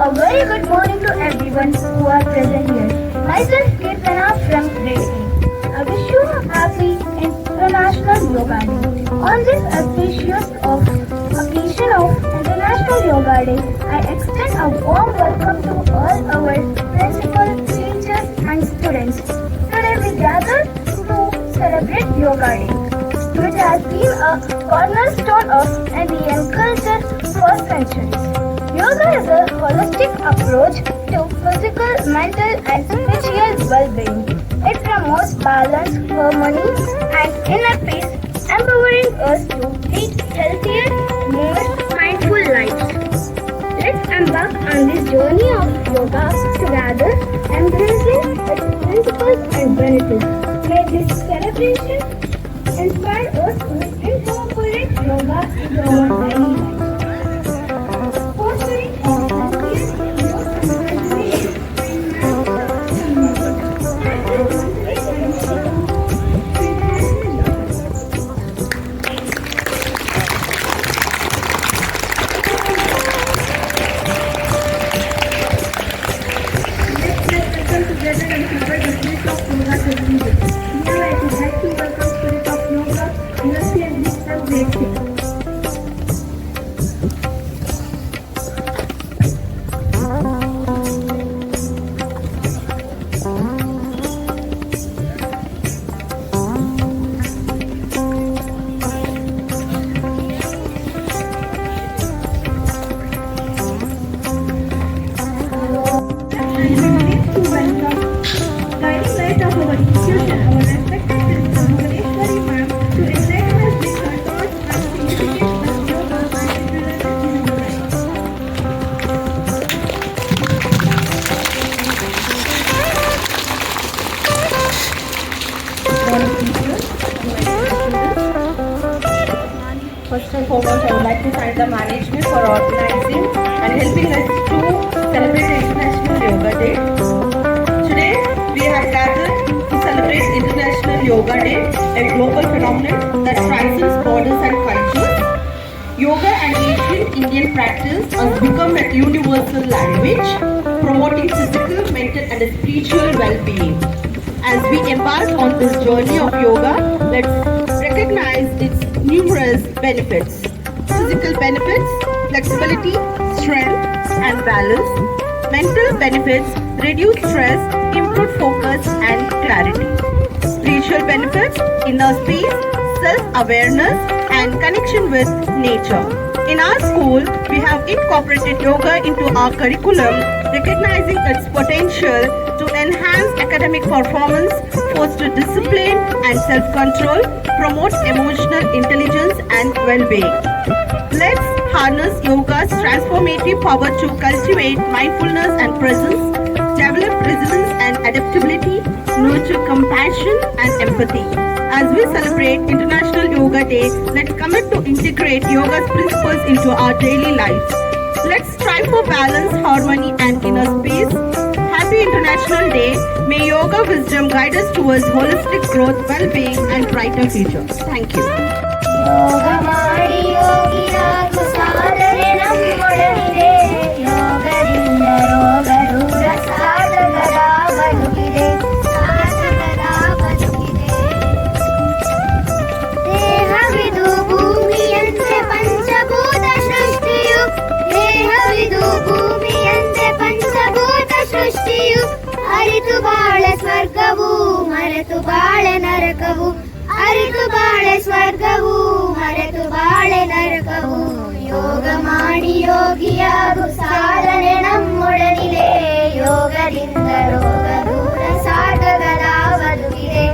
A very good morning to everyone who are present here. Myself Kirtana from grade 8. I wish you a happy International Yoga Day. On this auspicious occasion of International Yoga Day, I extend a warm welcome to all our principals, teachers and students. Today we gather to celebrate Yoga Day, which has been a cornerstone of Indian culture for centuries. Yoga is a holistic approach to physical, mental and spiritual well-being. It promotes balance, harmony and inner peace, empowering us to lead healthier, more mindful lives. Let's embark on this journey of yoga together, embracing its principles and benefits. May this celebration inspire us to incorporate yoga into our daily life. First and foremost, I would like to thank the management for organizing and helping us to celebrate the International Yoga Day. Today, we have gathered to celebrate International Yoga Day, a global phenomenon that transcends borders and cultures. Yoga, an ancient Indian practice, has become a universal language, promoting physical, mental and spiritual well-being. As we embark on this journey of yoga, let's recognize its numerous benefits. Physical benefits, flexibility, strength and balance. Mental benefits, reduce stress, improve focus and clarity. Spiritual benefits, inner peace, self-awareness and connection with nature. In our school, we have incorporated yoga into our curriculum, recognizing its potential to enhance academic performance, foster discipline and self-control, promote emotional intelligence and well-being. Let's harness yoga's transformative power to cultivate mindfulness and presence, develop resilience and adaptability, nurture compassion and empathy. As we celebrate International Yoga Day, let's commit to integrate yoga's principles into our daily lives. Let's strive for balance, harmony and inner space. Happy International Day. May yoga wisdom guide us towards holistic growth, well-being and brighter future. Thank you. ಅರಿತು ಬಾಳೆ ಸ್ವರ್ಗವು ಮರೆತು ಬಾಳೆ ನರಕವು ಅರಿತು ಬಾಳೆ ಸ್ವರ್ಗವು ಮರೆತು ಬಾಳೆ ನರಕವು ಯೋಗ ಮಾಡಿ ಯೋಗಿಯಾಗು ಸಾಧನೆ ನಮ್ಮೊಡನಿದೆ ಯೋಗದಿಂದ ರೋಗ ದೂರ ಸಾಧಕದ ಬದುಕಿದೆ.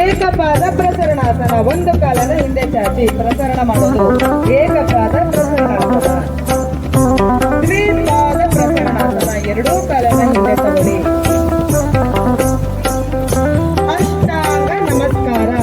ಏಕಪಾದ ಪ್ರಸರಣಾಸನ, ಒಂದು ಕಾಲದ ಹಿಂದೆ ಚಾಚಿ ಪ್ರಸರಣ ಮಾಡೋದು ಏಕಪಾದ ಪ್ರಸರಣಾಸನ. ದ್ವಿಪಾದ ಪ್ರಸರಣಾಸನ, ಎರಡೂ ಕಾಲದ ಹಿಂದೆ ತಗೊಳ್ಳಿ. ಅಷ್ಟಾಂಗ ನಮಸ್ಕಾರ.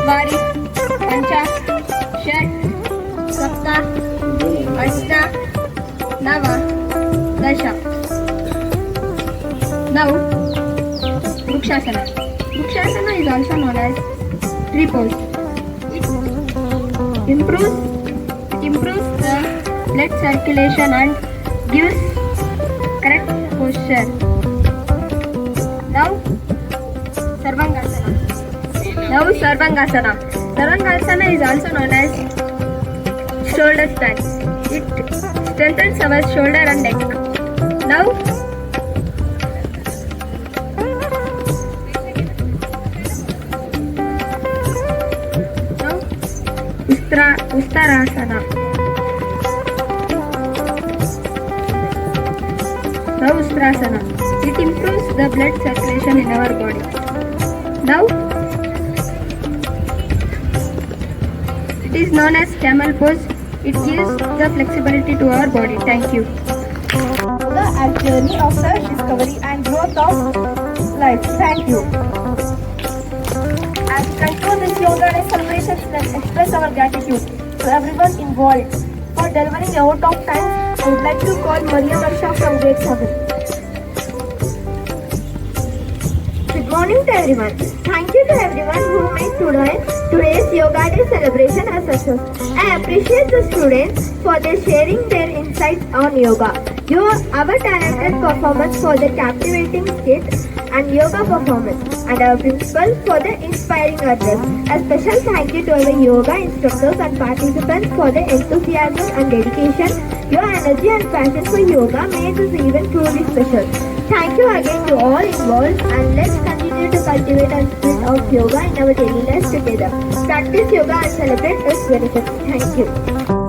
चत्वारि पञ्च षट् सप्त अष्ट नव दश Now Vrukshasana. Vrukshasana is also known as tree pose. It improves the blood circulation and gives correct posture. Now Sarvangasana. Sarvangasana is also known as shoulder stance. It strengthens our shoulder and neck. Now Uttarasana. Now Ustrasana. It improves the blood circulation in our body. Now it is known as camel pose. It gives the flexibility to our body. Thank you. The journey of self-discovery and growth of life. Thank you. As we conclude this yoga day celebration, let's express our gratitude to everyone involved. For delivering out of time, I would like to call Maria Varsha from grade 7. Good morning to everyone. Thank you to everyone who made today's Yoga Day celebration a success. I appreciate the students for their sharing their insights on yoga. Our talented performance for the captivating skit and yoga performance, and our principal for the inspiring address. A special thank you to our yoga instructors and participants for their enthusiasm and dedication. Your energy and passion for yoga made this event truly special. Thank you again to all involved, and let's continue to cultivate and spirit of yoga in our daily lives together. Practice yoga and celebrate its benefits. Thank you.